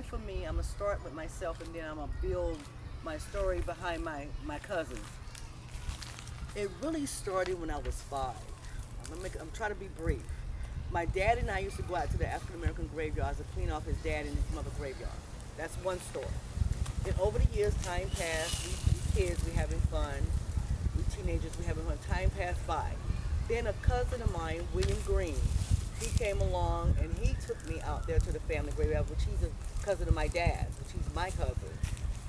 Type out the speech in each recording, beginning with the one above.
for me, I'm gonna start with myself, and then I'm gonna build my story behind my cousins. It really started when I was 5. I'm trying to be brief. My dad and I used to go out to the African American graveyards to clean off his dad and his mother graveyard. That's one story. And over the years, time passed. We kids, we having fun. We teenagers, we having fun. Time passed by. Then a cousin of mine, William Green, he came along and he took me out there to the family graveyard, which he's a cousin of my dad's, which he's my cousin.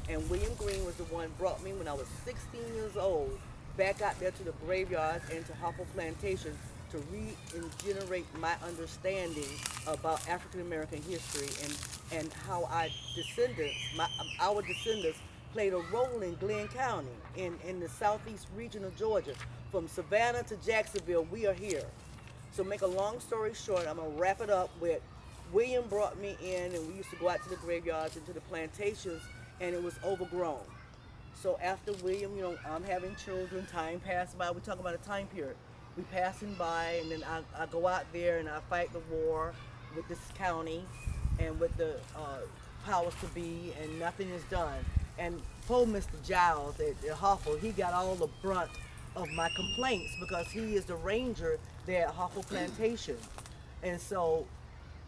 And William Green was the one brought me when I was 16 years old back out there to the graveyards and to Hopple Plantation to regenerate my understanding about African American history and how our descendants played a role in Glenn County, in the southeast region of Georgia. From Savannah to Jacksonville, we are here. So make a long story short, I'm gonna wrap it up with William brought me in and we used to go out to the graveyards and to the plantations and it was overgrown. So after William, I'm having children, time passed by. We talk about a time period. We passing by, and then I go out there and I fight the war with this county and with the powers to be, and nothing is done. And poor Mr. Giles at Hoffel, he got all the brunt of my complaints because he is the ranger there at Hoffel Plantation. And so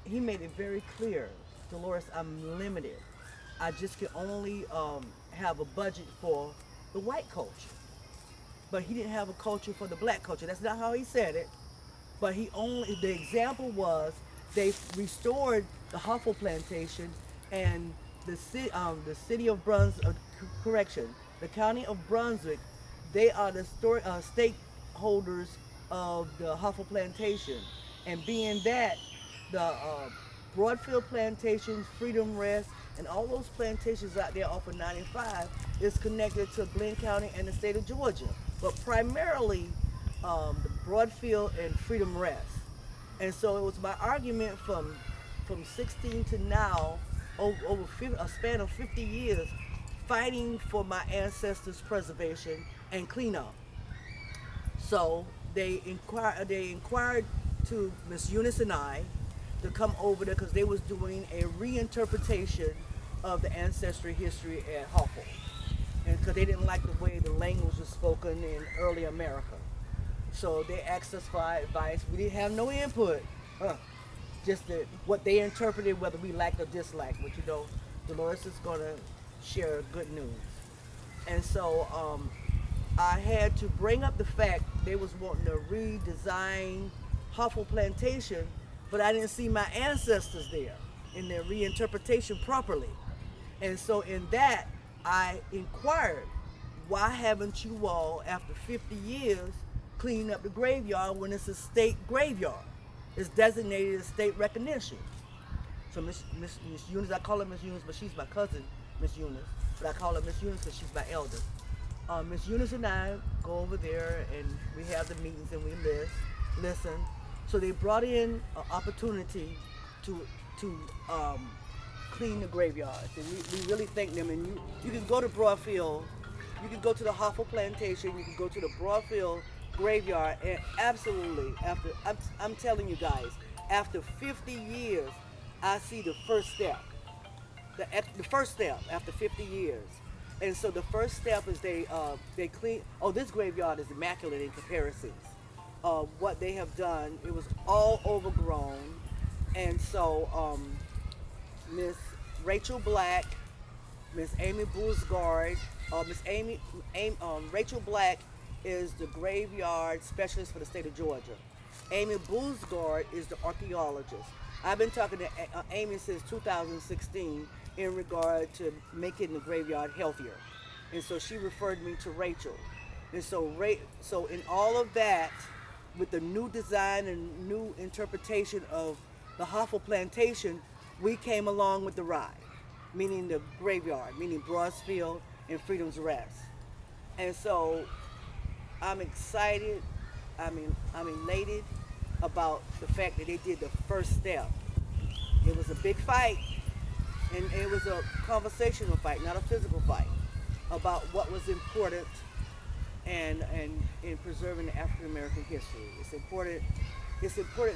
he made it very clear, Dolores, I'm limited. I just can only have a budget for the white culture. But he didn't have a culture for the black culture. That's not how he said it. But the example was they restored the Hoffel Plantation and the city of Brunswick, the county of Brunswick, they are the stakeholders of the Hoffel Plantation. And being that, the Broadfield Plantations, Freedom Rest, and all those plantations out there off of 95 is connected to Glenn County and the state of Georgia, but primarily the Broadfield and Freedom Rest. And so it was my argument from 16 to now, over a span of 50 years, fighting for my ancestors' preservation and cleanup. So they inquired to Miss Eunice and I to come over there because they was doing a reinterpretation of the ancestry history at Hoffel. And because they didn't like the way the language was spoken in early America. So they asked us for advice. We didn't have no input. Just what they interpreted, whether we liked or disliked. But Dolores is going to share good news. And so I had to bring up the fact they was wanting to redesign Hoffel Plantation, but I didn't see my ancestors there in their reinterpretation properly. And so in that, I inquired, why haven't you all, after 50 years, cleaned up the graveyard when it's a state graveyard? It's designated as state recognition. So Miss Eunice, I call her Miss Eunice, but she's my cousin, Miss Eunice. But I call her Miss Eunice because she's my elder. Miss Eunice and I go over there and we have the meetings and we listen. So they brought in an opportunity to clean the graveyards, and we really thank them. And you can go to Broadfield, you can go to the Hoffel Plantation, you can go to the Broadfield graveyard, and absolutely, I'm telling you guys, after 50 years, I see the first step. The first step after 50 years. And so the first step is they clean. Oh, this graveyard is immaculate in comparisons. What they have done, it was all overgrown, and so Miss Rachel Black, Miss Amy Boosgard, Rachel Black is the graveyard specialist for the state of Georgia. Amy Boosgard is the archaeologist. I've been talking to Amy since 2016 in regard to making the graveyard healthier, and so she referred me to Rachel. And so in all of that, with the new design and new interpretation of the Hoffel Plantation, we came along with the ride, meaning the graveyard, meaning Broadfield and Freedom's Rest. And so I'm excited, I'm elated about the fact that they did the first step. It was a big fight, and it was a conversational fight, not a physical fight, about what was important and in preserving the African American history. It's important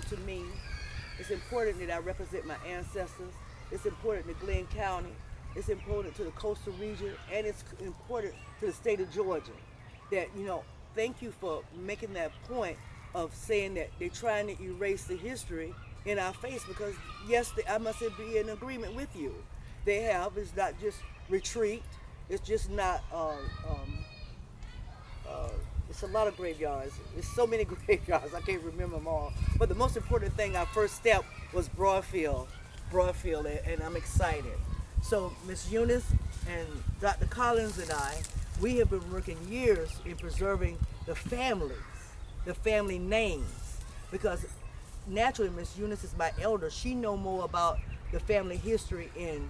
to me. It's important that I represent my ancestors. It's important to Glenn County. It's important to the coastal region, and it's important to the state of Georgia. That thank you for making that point of saying that they're trying to erase the history in our face. Because yes, I must be in agreement with you. They have. It's not just retreat. It's just not. It's a lot of graveyards. It's so many graveyards. I can't remember them all. But the most important thing, our first step was Broadfield, and I'm excited. So Miss Eunice and Dr. Collins and I, we have been working years in preserving the families, the family names, because naturally Miss Eunice is my elder. She know more about the family history in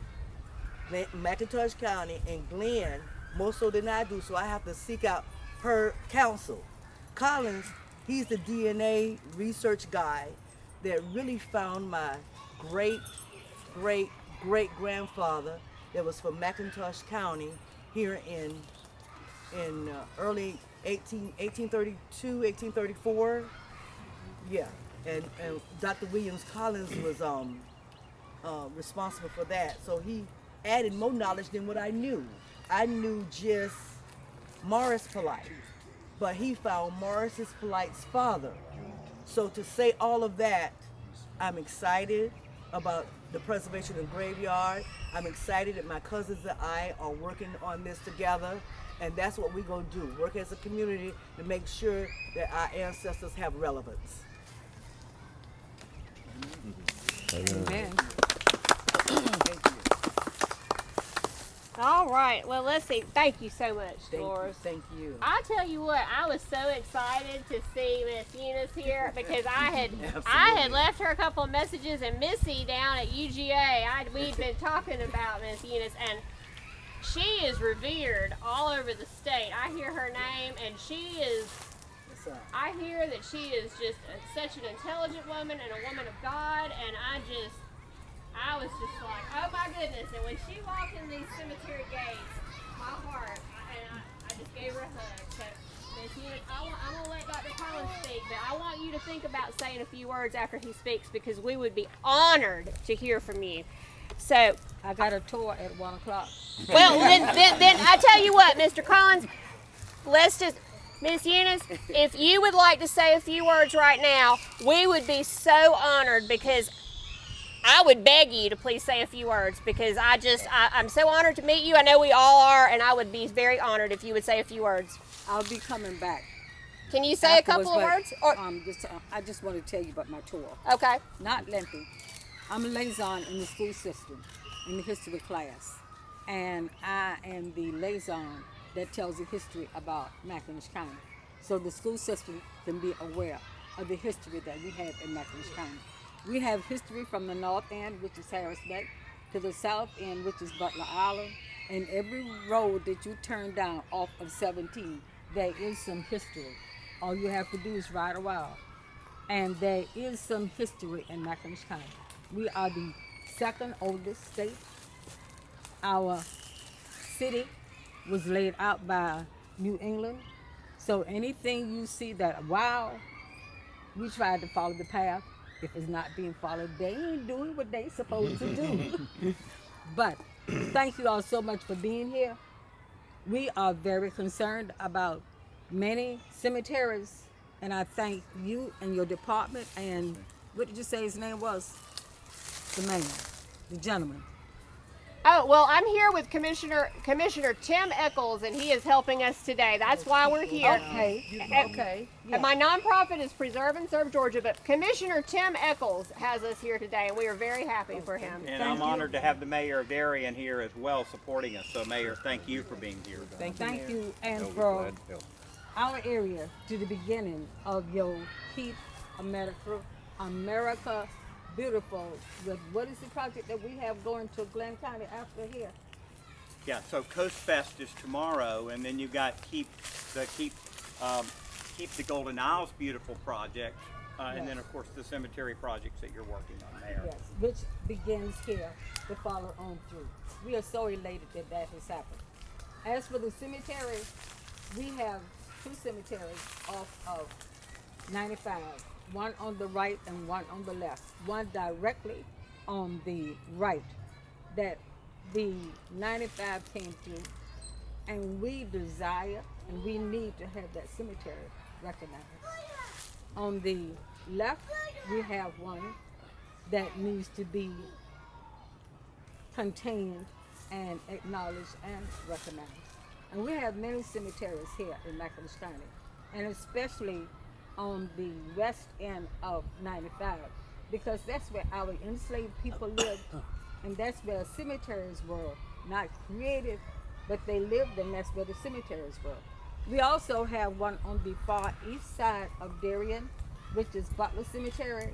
McIntosh County and Glenn more so than I do. So I have to seek out her counsel. Collins, he's the DNA research guy that really found my great grandfather that was from McIntosh County here in early 1832, 1834. Yeah, and Dr. Williams Collins was responsible for that. So he added more knowledge than what I knew. I knew just Morris Polite, but he found Morris Polite's father. So to say all of that, I'm excited about the preservation of the graveyard. I'm excited that my cousins and I are working on this together, and that's what we're going to do, work as a community to make sure that our ancestors have relevance. Amen. Thank you. All right. Well, let's see. Thank you so much, Dolores. Thank you. I tell you what, I was so excited to see Miss Eunice here because I had left her a couple of messages, and Missy down at UGA, we'd been talking about Miss Eunice, and she is revered all over the state. I hear her name, and I hear that she is just such an intelligent woman and a woman of God, and I was just like, oh my goodness. And when she walked in these cemetery gates, my heart, I just gave her a hug. So, Miss Eunice, I'm going to let Dr. Collins speak, but I want you to think about saying a few words after he speaks, because we would be honored to hear from you. So, I got a tour at 1 o'clock. well, then I tell you what, Mr. Collins, Miss Eunice, if you would like to say a few words right now, we would be so honored, because I would beg you to please say a few words, because I'm so honored to meet you. I know we all are, and I would be very honored if you would say a few words. I'll be coming back. Can you say a couple of words? Or, I just want to tell you about my tour. okay. Not lengthy. I'm a liaison in the school system, in the history class. And I am the liaison that tells the history about McIntosh County. So the school system can be aware of the history that we have in McIntosh County. We have history from the north end, which is Harris Bay, to the south end, which is Butler Island. And every road that you turn down off of 17, there is some history. All you have to do is ride a while. And there is some history in McIntosh County. We are the second oldest state. Our city was laid out by New England. So anything you see that, wow, we tried to follow the path. If it's not being followed, they ain't doing what they supposed to do. But thank you all so much for being here. We are very concerned about many cemeteries, and I thank you and your department. And what did you say his name was? The gentleman. Oh, well, I'm here with Commissioner Tim Eccles, and he is helping us today. That's why we're here. Okay. And my nonprofit is Preserve and Serve Georgia, but Commissioner Tim Eccles has us here today, and we are very happy for him. And I'm honored to have the mayor of Darien here as well supporting us. So, Mayor, thank you for being here. Thank you, and for our area to the beginning of your Keep America Beautiful. With what is the project that we have going to Glenn County after here? Yeah, so Coast Fest is tomorrow, and then you've got Keep the Golden Isles Beautiful project, and then of course the cemetery projects that you're working on there. Yes, which begins here to follow on through. We are so elated that that has happened. As for the cemetery, we have two cemeteries off of 95. One on the right and one on the left. One directly on the right that the 95 came through, and we desire and we need to have that cemetery recognized. On the left, we have one that needs to be contained and acknowledged and recognized. And we have many cemeteries here in McIntosh County, and especially on the west end of 95, because that's where our enslaved people lived, and that's where cemeteries were not created, but they lived, and that's where the cemeteries were. We also have one on the far east side of Darien, which is Butler Cemetery.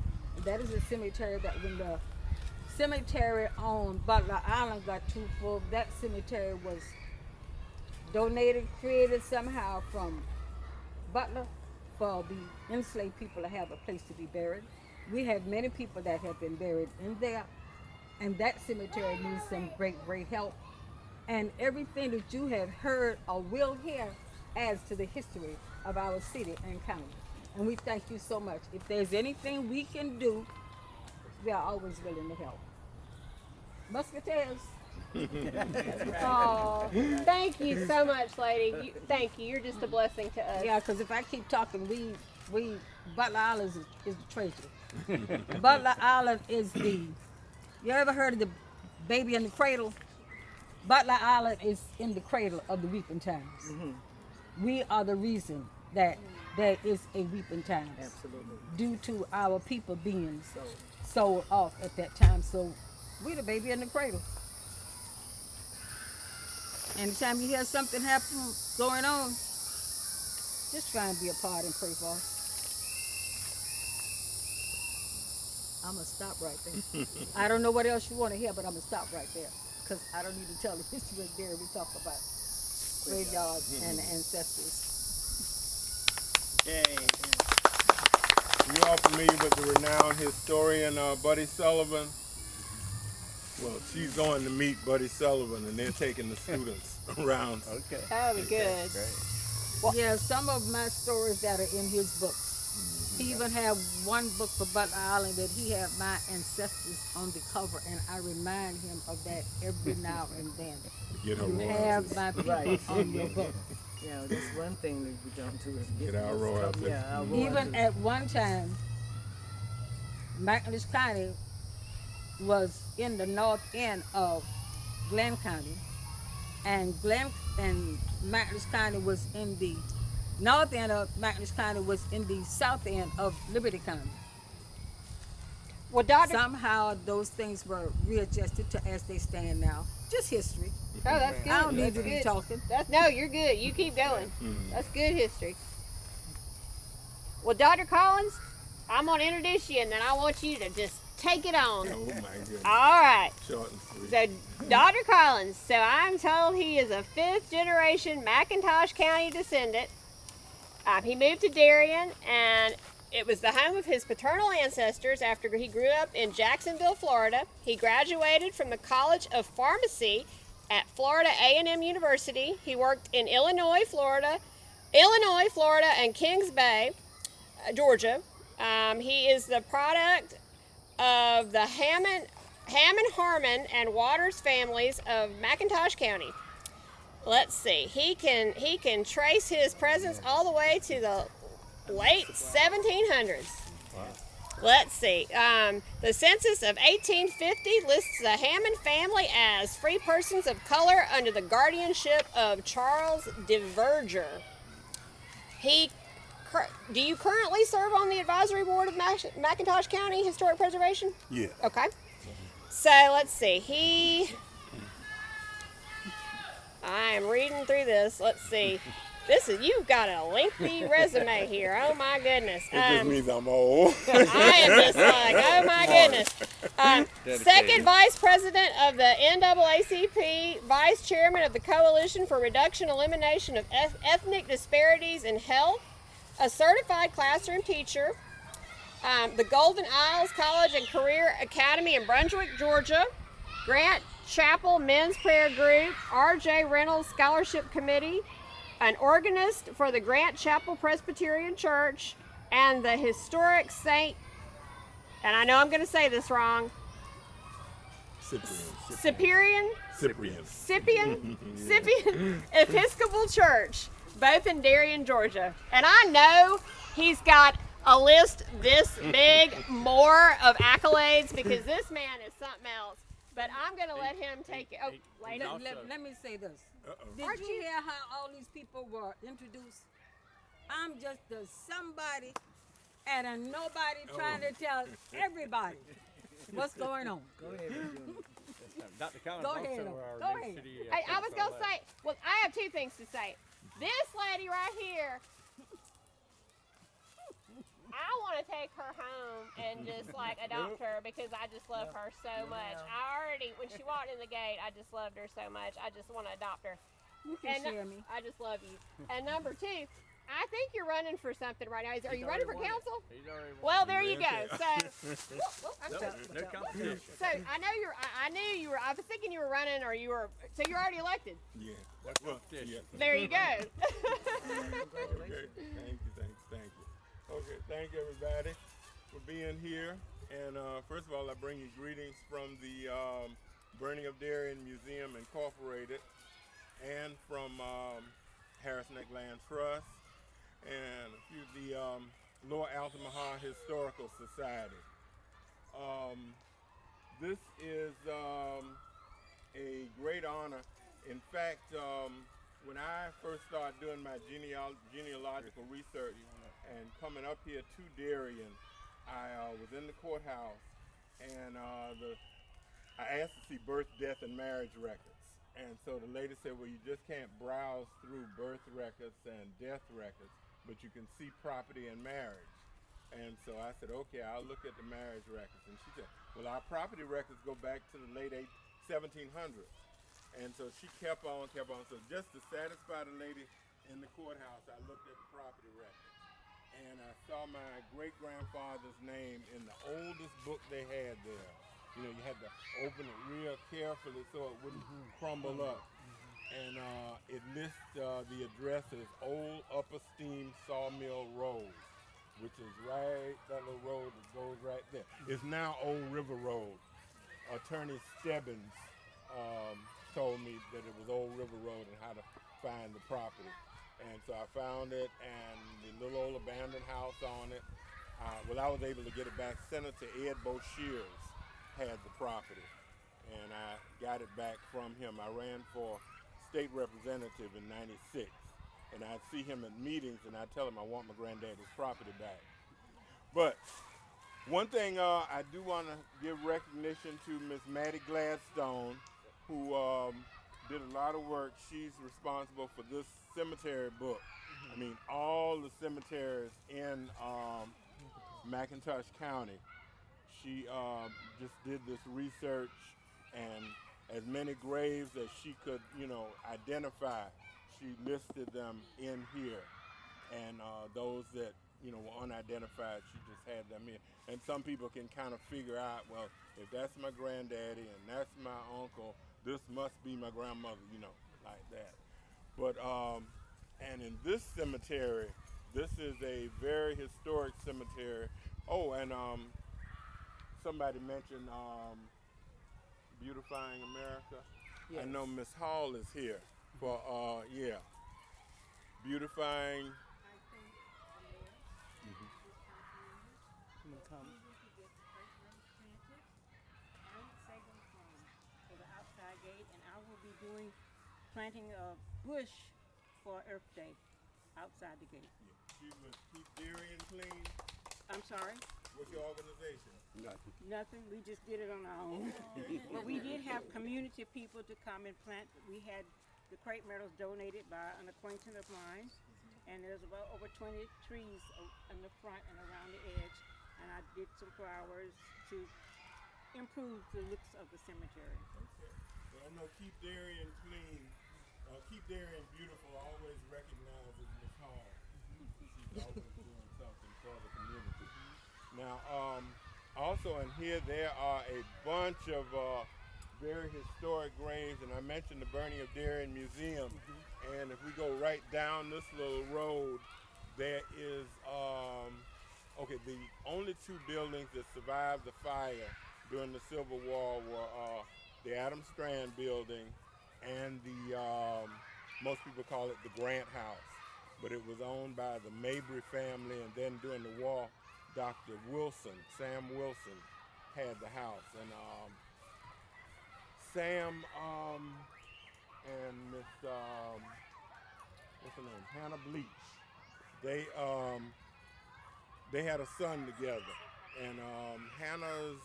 That is a cemetery that when the cemetery on Butler Island got too full, that cemetery was donated, created somehow from Butler for the enslaved people to have a place to be buried. We have many people that have been buried in there, and that cemetery needs some great, great help. And everything that you have heard or will hear adds to the history of our city and county. And we thank you so much. If there's anything we can do, we are always willing to help. Musketeers. Oh, thank you so much, lady. Thank you. You're just a blessing to us. Yeah, because if I keep talking, we Butler Island is the treasure. Butler Island is the, you ever heard of the baby in the cradle? Butler Island is in the cradle of the weeping times. Mm-hmm. We are the reason that there is a weeping times. Absolutely. Due to our people being sold off at that time. So we the baby in the cradle. Anytime you hear something happen, going on, just try and be a part and pray for us. I'm going to stop right there. I don't know what else you want to hear, but I'm going to stop right there. Because I don't need to tell the history of Darien. We talk about graveyards and ancestors. Yay. You all familiar with the renowned historian Buddy Sullivan? Well, she's going to meet Buddy Sullivan, and they're taking the students around. Okay. That would be good. Great. Yeah, some of my stories that are in his books. He even had one book for Butler Island that he had my ancestors on the cover, and I remind him of that every now and then. Get her You royalties. have my people on your book. Yeah, that's one thing that we don't do is Get our us- royalties. Yeah, our Even royalties. at one time, McIntosh County was in the north end of Glenn County, and McIntosh County was in the north end of McIntosh County was in the south end of Liberty County. Well, Dr. Somehow those things were readjusted to as they stand now. Just history. Oh, that's good. I don't need That's to be good. talking. No, you're good. You keep going. That's good history. Well, Dr. Collins, I'm going to introduce you, and then I want you to just take it on. Oh my goodness. All right. Short and sweet. So, Dr. Collins, so I'm told he is a 5th generation McIntosh County descendant. He moved to Darien, and it was the home of his paternal ancestors after he grew up in Jacksonville, Florida. He graduated from the College of Pharmacy at Florida A&M University. He worked in Illinois, Florida, and Kings Bay, Georgia. He is the product of the Hammond, Harmon, and Waters families of McIntosh County. Let's see. He can trace his presence all the way to the late 1700s. Wow. Let's see. The census of 1850 lists the Hammond family as free persons of color under the guardianship of Charles DeVerger. Do you currently serve on the advisory board of McIntosh County Historic Preservation? Yeah. Okay. So let's see. I am reading through this. Let's see. You've got a lengthy resume here. Oh my goodness. It just means I'm old. I am just like, oh my goodness. Second Vice President of the NAACP, Vice Chairman of the Coalition for Reduction and Elimination of Ethnic Disparities in Health, a certified classroom teacher, the Golden Isles College and Career Academy in Brunswick, Georgia, Grant Chapel Men's Prayer Group, R.J. Reynolds Scholarship Committee, an organist for the Grant Chapel Presbyterian Church, and the historic Saint, and I know I'm going to say this wrong, Cyprian. Scythian Episcopal Church, both in Darien, Georgia. And I know he's got a list this big more of accolades because this man is something else. But I'm going to let him take it. Oh, lady. Let me say this. Did Aren't you you- hear how all these people were introduced? I'm just a somebody and a nobody trying to tell everybody what's going on. Go ahead, Dr. Collins Go also ahead. our Go new ahead. city. Hey, I was council going to say, well, I have two things to say. This lady right here, I want to take her home and just like adopt her because I just love her so much. I already, when she walked in the gate, I just loved her so much. I just want to adopt her. You can And share me. I just love you. And number two, I think you're running for something right now. Are you running for council? He's already won. Well, there you go. So, I'm No, sorry. no competition. So I know you're. I knew you were. I was thinking you were running, or you were. So you're already elected. Yeah. No Well, competition. yeah. There you go. Okay. Thank you. Okay, thank everybody for being here. And first of all, I bring you greetings from the Burning of Darien Museum Incorporated and from Harris Neck Land Trust and a few of the Lower Altamaha Historical Society. This is a great honor. In fact, when I first started doing my genealogical research and coming up here to Darien, I was in the courthouse and I asked to see birth, death, and marriage records. And so the lady said, well, you just can't browse through birth records and death records, but you can see property and marriage. And so I said, okay, I'll look at the marriage records. And she said, well, our property records go back to the late 1700s. And so she kept on. So just to satisfy the lady in the courthouse, I looked at the property records. And I saw my great-grandfather's name in the oldest book they had there. You know, you had to open it real carefully so it wouldn't crumble up. And it lists the address as Old Upper Steam Sawmill Road, which is right, that little road that goes right there. It's now Old River Road. Attorney Stebbins told me that it was Old River Road and how to find the property. And so I found it and the little old abandoned house on it. Well, I was able to get it back. Senator Ed Boshears had the property and I got it back from him. I ran for state representative in '96 and I'd see him at meetings and I'd tell him I want my granddaddy's property back. But one thing I do want to give recognition to Miss Maddie Gladstone, who did a lot of work. She's responsible for this cemetery book. I mean, all the cemeteries in McIntosh County. She just did this research, and as many graves as she could, identify, she listed them in here. And those that, were unidentified, she just had them in. And some people can kind of figure out, well, if that's my granddaddy and that's my uncle, this must be my grandmother, like that. But, and in this cemetery, this is a very historic cemetery. Oh, and somebody mentioned Beautifying America. Yes. I know Miss Hall is here for, Beautifying. For the outside gate, and I will be planting a bush for Earth Day outside the gate. She was Keep Darien Clean. I'm sorry? What's your organization? Nothing. We just did it on our own. But we did have community people to come and plant. We had the crepe myrtles donated by an acquaintance of mine, and there's about over 20 trees in the front and around the edge. And I did some flowers to improve the looks of the cemetery. Okay. Well, I know Keep Darien Clean, Keep Darien Beautiful always recognizes Miss Hall. She's always doing something for the community. Now, also in here there are a bunch of very historic graves, and I mentioned the Burning of Darien Museum. And if we go right down this little road, there is the only two buildings that survived the fire during the Civil War were the Adam Strand building and the, most people call it the Grant House, but it was owned by the Mabry family, and then during the war, Dr. Wilson, Sam Wilson, had the house. And Sam and Miss, what's her name, Hannah Bleach, they had a son together. And Hannah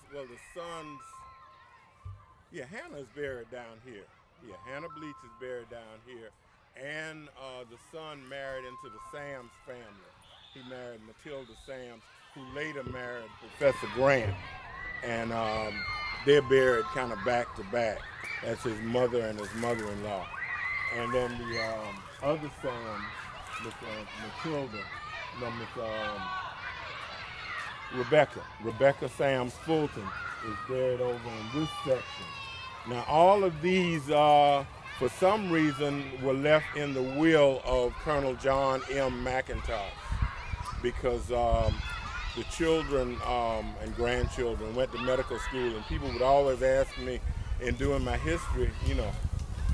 is buried down here. Yeah, Hannah Bleach is buried down here. And the son married into the Sams family. He married Matilda Sams, who later married Professor Grant. And they're buried kind of back to back. That's his mother and his mother-in-law. And then the other Sam, Miss Rebecca Sams Fulton, is buried over in this section. Now all of these, for some reason, were left in the will of Colonel John M. McIntosh, because the children and grandchildren went to medical school, and people would always ask me in doing my history,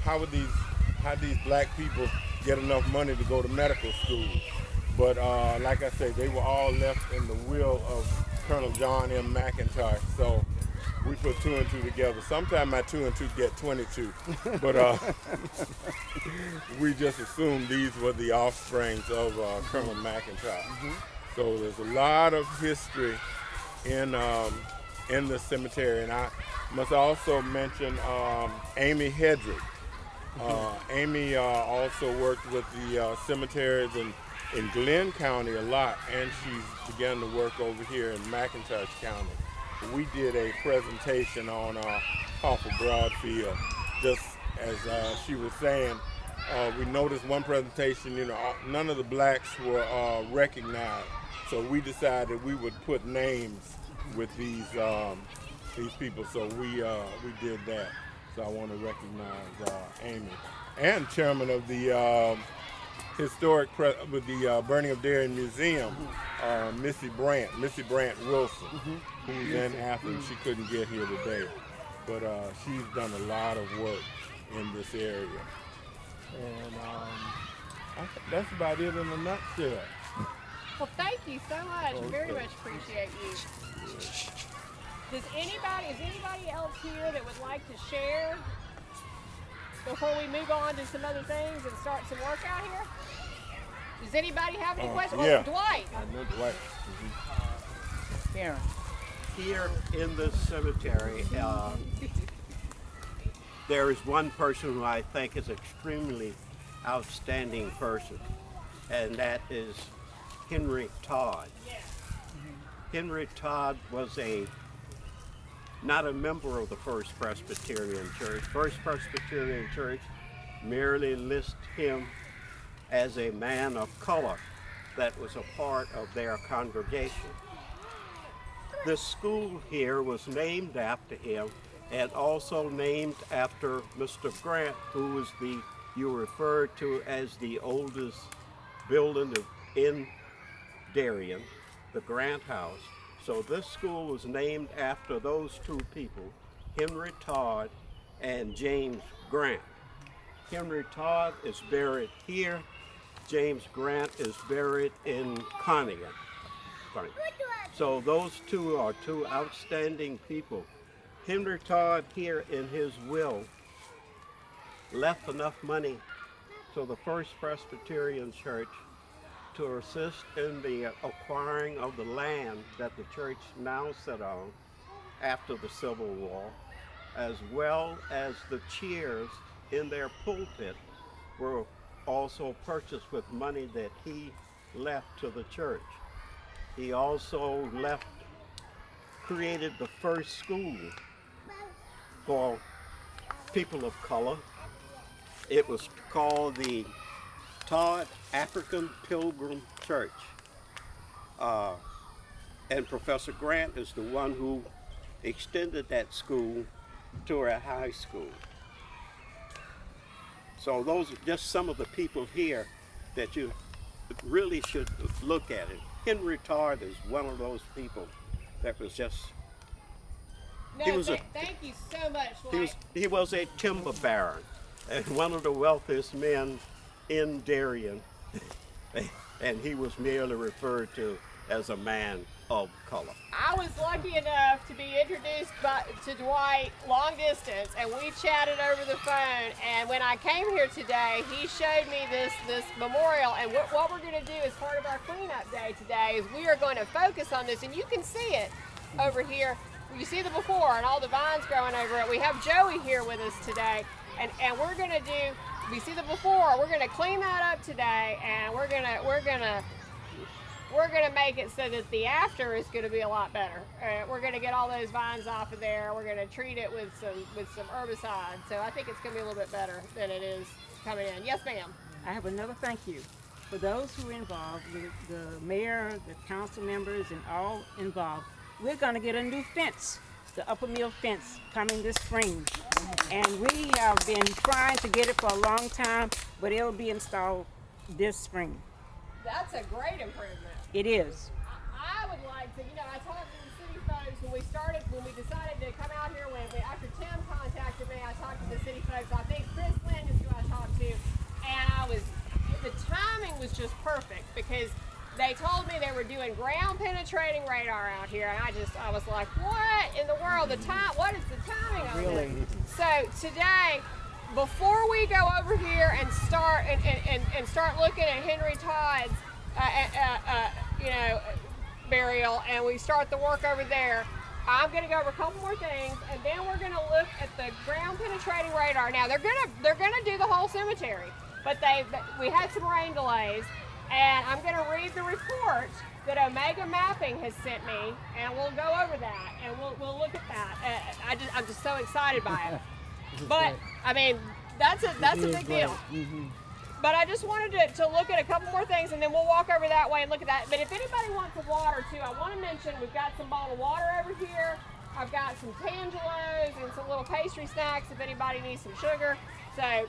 how these black people get enough money to go to medical school? But like I say, they were all left in the will of Colonel John M. McIntosh. So we put 2 and 2 together. Sometimes my 2 and 2 get 22, but we just assumed these were the offsprings of Colonel McIntosh. So there's a lot of history in the cemetery, and I must also mention Amy Hedrick. Amy also worked with the cemeteries in Glenn County a lot, and she's began to work over here in McIntosh County. We did a presentation on off of Broadfield, just as she was saying. We noticed one presentation, none of the blacks were recognized, so we decided we would put names with these people. So we did that. So I want to recognize Amy, and chairman of the with the Burning of Darien Museum, Missy Brant Wilson, who's in Athens. She couldn't get here today, but she's done a lot of work in this area. And I think that's about it in a nutshell. Well, thank you so much. Okay. Very much appreciate you. Is anybody else here that would like to share before we move on to some other things and start some work out here? Does anybody have any questions? Yeah. Oh, Dwight. I know Dwight. Karen. Here in this cemetery, there is one person who I think is extremely outstanding person, and that is Henry Todd. Henry Todd was not a member of the First Presbyterian Church. First Presbyterian Church merely lists him as a man of color that was a part of their congregation. The school here was named after him, and also named after Mr. Grant, who was you referred to as the oldest building in Darien, the Grant House. So this school was named after those two people, Henry Todd and James Grant. Henry Todd is buried here. James Grant is buried in Conneaut. So those two are two outstanding people. Henry Todd here in his will left enough money to the First Presbyterian Church to assist in the acquiring of the land that the church now sit on after the Civil War, as well as the chairs in their pulpit were also purchased with money that he left to the church. He also created the first school for people of color. It was called the Todd African Pilgrim Church. And Professor Grant is the one who extended that school to a high school. So those are just some of the people here that you really should look at it. Henry Todd is one of those people that was just No, He was a thank you so much. he was a timber baron and one of the wealthiest men in Darien, and he was merely referred to as a man of color. I was lucky enough to be introduced to Dwight long distance, and we chatted over the phone. And when I came here today, he showed me this memorial. And what we're going to do as part of our cleanup day today is we are going to focus on this, and you can see it over here. You see the before and all the vines growing over it. We have Joey here with us today, and we're going to do. We see the before. We're going to clean that up today, and we're gonna make it so that the after is going to be a lot better. We're going to get all those vines off of there. We're going to treat it with some herbicide. So I think it's going to be a little bit better than it is coming in. Yes, ma'am. I have another thank you for those who are involved, the mayor, the council members, and all involved. We're going to get a new fence, the upper mill fence, coming this spring. And we have been trying to get it for a long time, but it'll be installed this spring. That's a great improvement. It is. I would like to, I talked to the city folks when we decided to come out here, after Tim contacted me, I talked to the city folks. I think Chris Lynn is who I talked to, and the timing was just perfect because they told me they were doing ground penetrating radar out here, and I was like, what in the world? What is the timing on this? So today, before we go over here and start start looking at Henry Todd's burial, and we start the work over there, I'm going to go over a couple more things, and then we're going to look at the ground penetrating radar. Now they're going to do the whole cemetery, but we had some rain delays, and I'm going to read the report that Omega Mapping has sent me, and we'll go over that, and we'll look at that. I'm just so excited by it. But I mean, that's a big deal. Mm-hmm. But I just wanted to look at a couple more things, and then we'll walk over that way and look at that. But if anybody wants some water too, I want to mention we've got some bottled water over here. I've got some Tangelos and some little pastry snacks if anybody needs some sugar. So